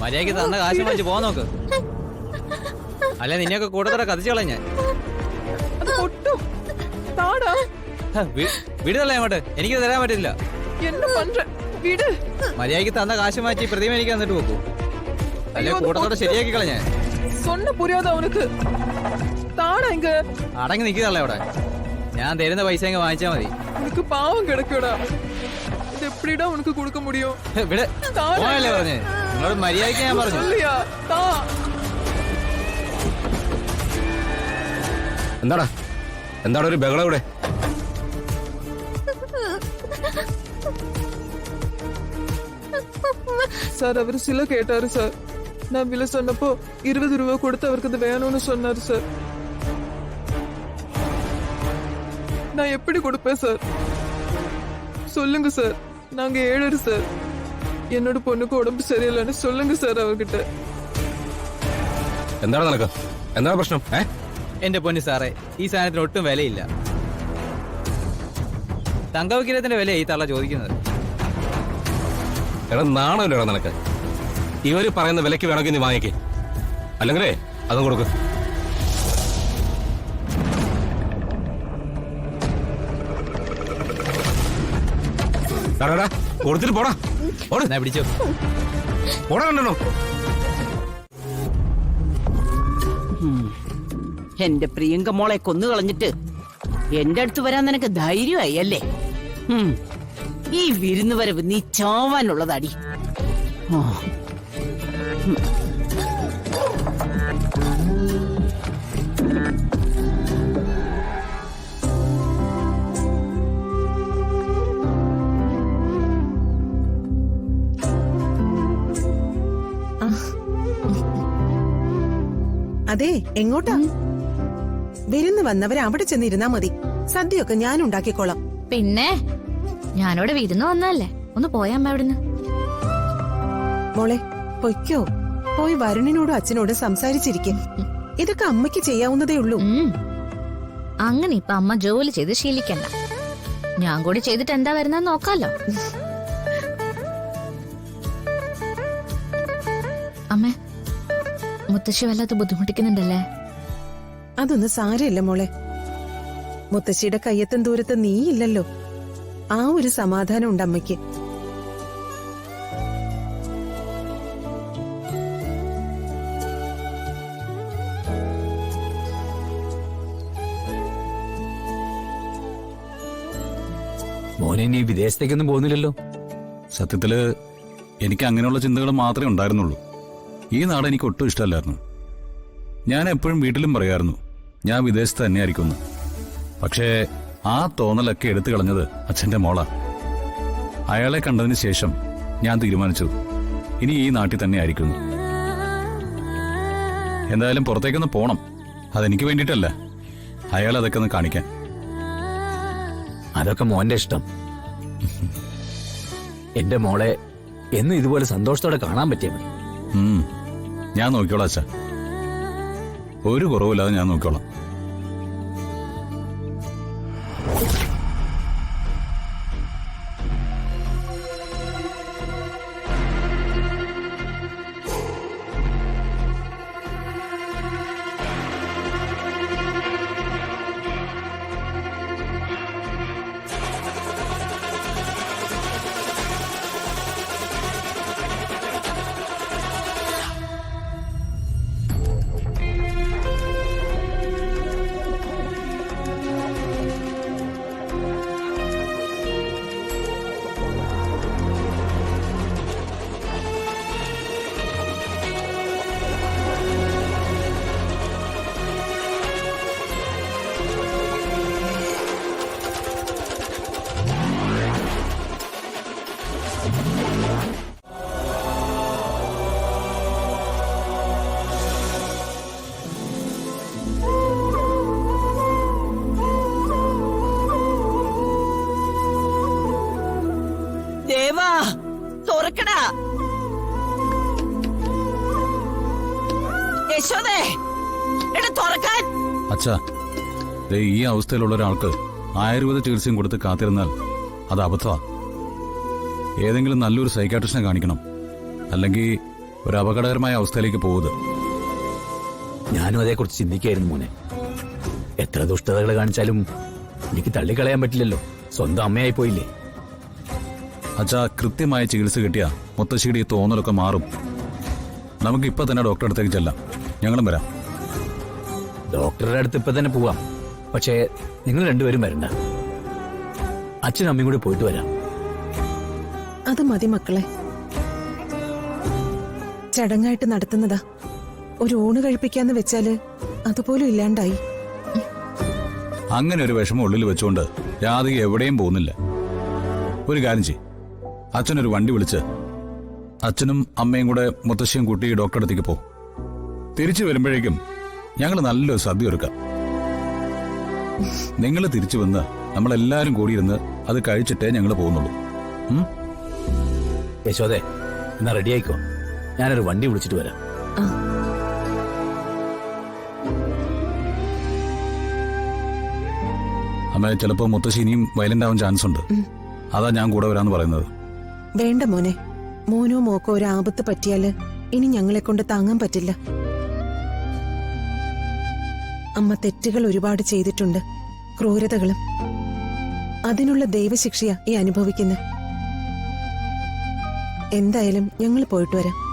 മര്യാദക്ക് തന്ന കാശ് വാങ്ങിച്ച് പോവാൻ നോക്ക്. അല്ലെ നിന്നെയൊക്കെ കൂട്ടത്തോടെ കത്തിച്ചു കളഞ്ഞ. വിടുതല്ലേ അങ്ങോട്ട്, എനിക്ക് തരാൻ പറ്റില്ല. മര്യാദക്ക് തന്ന കാശ് മാറ്റി പ്രതിമ എനിക്ക് തന്നിട്ട് പോക്കൂ. അല്ലെ കൂട്ടത്തോടെ ശരിയാക്കി കളഞ്ഞ. അടങ്ങി നിൽക്കുന്നല്ലേ അവിടെ. ഞാൻ തരുന്ന പൈസ അങ്ങ് വാങ്ങിച്ചാ മതി. പാവം കിടക്കൂടാ, ഇത് എപ്പിടാ ഉനക്ക് കൊടുക്ക മുടിയോ? പോയല്ലേ പറഞ്ഞേ, നിങ്ങളോട് മര്യാദക്ക് ഞാൻ പറഞ്ഞു. എന്താടാ എന്താണ് ഒരു ബഹളം ഇവിടെ? സാർ അവര് സില കേട്ടാரு സാർ. ഞാൻ വില சொன்னப்போ 20 രൂപ കൊടുത്ത് അവർക്ക് ഇത് വേണമെന്ന് சொன்னாரு സാർ. நான் எப்படி கொடுப்பேன் சார்? சொல்லுங்க சார். நாங்க 7 சார். என்னோட பொண்ணுக்கு உடம்பு சரியில்லைன்னு சொல்லுங்க சார் அவர்கிட்ட. എന്താണ് നിനക്ക്? എന്താണ് പ്രശ്നം? എന്റെ പൊന്നു സാറേ, ഈ സാധനത്തിന് ഒട്ടും വിലയില്ല. തങ്കവിഗ്രഹത്തിന്റെ വില ഈ തള്ള ചോദിക്കുന്നത്. എടാ നാണല്ലോ നിനക്ക്. ഇവര് പറയുന്ന വിലക്ക് വേണമെങ്കിൽ നീ വാങ്ങിക്കേ, അല്ലെങ്കിലേ അതും കൊടുക്ക്. കൊടുത്തിട്ട് പോടാ. പിടിച്ചോ, പോടാ. കണ്ടോ എന്റെ പ്രിയങ്ക മോളെ കൊന്നു കളഞ്ഞിട്ട് എന്റെ അടുത്ത് വരാൻ നിനക്ക് ധൈര്യമായി അല്ലേ? ഈ വിരുന്ന് വരവ് നീ ചാവാനുള്ളതാടി. അതെ, എങ്ങോട്ടാ? വിരുന്ന് വന്നവരെ അവിടെ ചെന്നിരുന്നാ മതി. സദ്യയൊക്കെ ഞാൻ ഉണ്ടാക്കിക്കോളാം. പിന്നെ ഞാനവിടെ വിരുന്ന് വന്നല്ലേ, ഒന്ന് പോയാമ്മ അവിടുന്ന്. മോളെ പൊയ്ക്കോ, പോയി വരുണിനോടും അച്ഛനോടും സംസാരിച്ചിരിക്കും. ഇതൊക്കെ അമ്മയ്ക്ക് ചെയ്യാവുന്നതേ ഉള്ളൂ. അങ്ങനെ ഇപ്പൊ അമ്മ ജോലി ചെയ്ത് ശീലിക്കണ്ട. ഞാൻ കൂടി ചെയ്തിട്ട് എന്താ വരുന്ന നോക്കാലോ. അമ്മേ, മുത്തശ്ശി വല്ലാത്ത ബുദ്ധിമുട്ടിക്കുന്നുണ്ടല്ലേ? അതൊന്നും സാരമില്ല മോളെ. മുത്തശ്ശിയുടെ കയ്യെത്തും ദൂരത്ത് നീ ഇല്ലല്ലോ. ആ ഒരു സമാധാനം ഉണ്ട് അമ്മയ്ക്ക്. മോനെ നീ വിദേശത്തേക്കൊന്നും പോകുന്നില്ലല്ലോ? സത്യത്തില് എനിക്ക് അങ്ങനെയുള്ള ചിന്തകൾ മാത്രമേ ഉണ്ടായിരുന്നുള്ളൂ. ഈ നാട് എനിക്ക് ഒട്ടും ഇഷ്ടമല്ലായിരുന്നു. ഞാൻ എപ്പോഴും വീട്ടിലും പറയായിരുന്നു ഞാൻ വിദേശത്ത് തന്നെയായിരിക്കുന്നു. പക്ഷേ ആ തോന്നലൊക്കെ എടുത്തു കളഞ്ഞത് അച്ഛന്റെ മോളാ. അയാളെ കണ്ടതിന് ശേഷം ഞാൻ തീരുമാനിച്ചു ഇനി ഈ നാട്ടിൽ തന്നെ ആയിരിക്കുന്നു. എന്തായാലും പുറത്തേക്കൊന്ന് പോണം. അതെനിക്ക് വേണ്ടിയിട്ടല്ല, അയാൾ അതൊക്കെ ഒന്ന് കാണിക്കാൻ. അതൊക്കെ മോന്റെ ഇഷ്ടം. എന്റെ മോളെ എന്ന് ഇതുപോലെ സന്തോഷത്തോടെ കാണാൻ പറ്റിയ മതി. ഞാൻ നോക്കിക്കോളാം അച്ഛാ, ഒരു കുറവില്ലാതെ ഞാൻ നോക്കിക്കോളാം. ദേവാ തുറക്കടാ. യശോദേ എടാ തുറക്കാൻ. അച്ഛാ, ഈ അവസ്ഥയിലുള്ള ഒരാൾക്ക് ആയുർവേദ ചികിത്സയും കൊടുത്ത് കാത്തിരുന്നാൽ അത് അബദ്ധമാ. ഏതെങ്കിലും നല്ലൊരു സൈക്കാട്രിസ്റ്റിനെ കാണിക്കണം, അല്ലെങ്കിൽ ഒരു അപകടകരമായ അവസ്ഥയിലേക്ക് പോകുന്നത്. ഞാനും അതേക്കുറിച്ച് ചിന്തിക്കായിരുന്നു മോനെ. എത്ര ദുഷ്ടതകൾ കാണിച്ചാലും എനിക്ക് തള്ളിക്കളയാൻ പറ്റില്ലല്ലോ. സ്വന്തം അമ്മയായി പോയില്ലേ. അച്ഛാ, കൃത്യമായ ചികിത്സ കിട്ടിയ മുത്തശ്ശിയുടെ ഈ തോന്നലൊക്കെ മാറും. നമുക്ക് ഇപ്പൊ തന്നെ ഡോക്ടറെ അടുത്തേക്ക് ചെല്ലാം. ഞങ്ങളും വരാം. ഡോക്ടറുടെ അടുത്ത് ഇപ്പൊ തന്നെ പോവാം. പക്ഷേ നിങ്ങൾ രണ്ടുപേരും വരണ്ട. അച്ഛനും അമ്മയും കൂടി പോയിട്ട് വരാം. അത് മതി മക്കളെ. ചടങ്ങായിട്ട് നടത്തുന്നതാ. ഒരു ഊണ് കഴിപ്പിക്കാന്ന് വെച്ചാല് അതുപോലും ഇല്ലാണ്ടായി. അങ്ങനെ ഒരു വിഷമം ഉള്ളിൽ വെച്ചുകൊണ്ട് രാധിക എവിടെയും പോകുന്നില്ല. ഒരു കാര്യം ചെയ്യ്, അച്ഛനൊരു വണ്ടി വിളിച്ച് അച്ഛനും അമ്മയും കൂടെ മുത്തശ്ശിയും കൂട്ടി ഡോക്ടറെ അടുത്തേക്ക് പോ. തിരിച്ചു വരുമ്പോഴേക്കും ഞങ്ങൾ നല്ലൊരു സദ്യ ഒരുക്കാം. നിങ്ങൾ തിരിച്ചു വന്ന് നമ്മളെല്ലാരും കൂടിയിരുന്ന് അത് കഴിച്ചിട്ടേ ഞങ്ങൾ പോകുന്നുള്ളൂ. യശോദേ, എന്നാ റെഡി ആയിക്കോ. ഞാനൊരു വണ്ടി വിളിച്ചിട്ട് വരാം. അമ്മ, ചിലപ്പോ മുത്തശ്ശി ഇനിയും വയലന്റ് ആവാൻ ചാൻസ് ഉണ്ട്. അതാ ഞാൻ കൂടെ വരാന്ന് പറയുന്നത്. വേണ്ട മോനെ. മോനോ മോക്കോ ഒരു ആപത്ത് പറ്റിയാല് ഇനി ഞങ്ങളെ കൊണ്ട് താങ്ങാൻ പറ്റില്ല. അമ്മ തെറ്റുകൾ ഒരുപാട് ചെയ്തിട്ടുണ്ട്, ക്രൂരതകളും. അതിനുള്ള ദൈവശിക്ഷയാ ഈ അനുഭവിക്കുന്നത്. എന്തായാലും ഞങ്ങൾ പോയിട്ട് വരാം.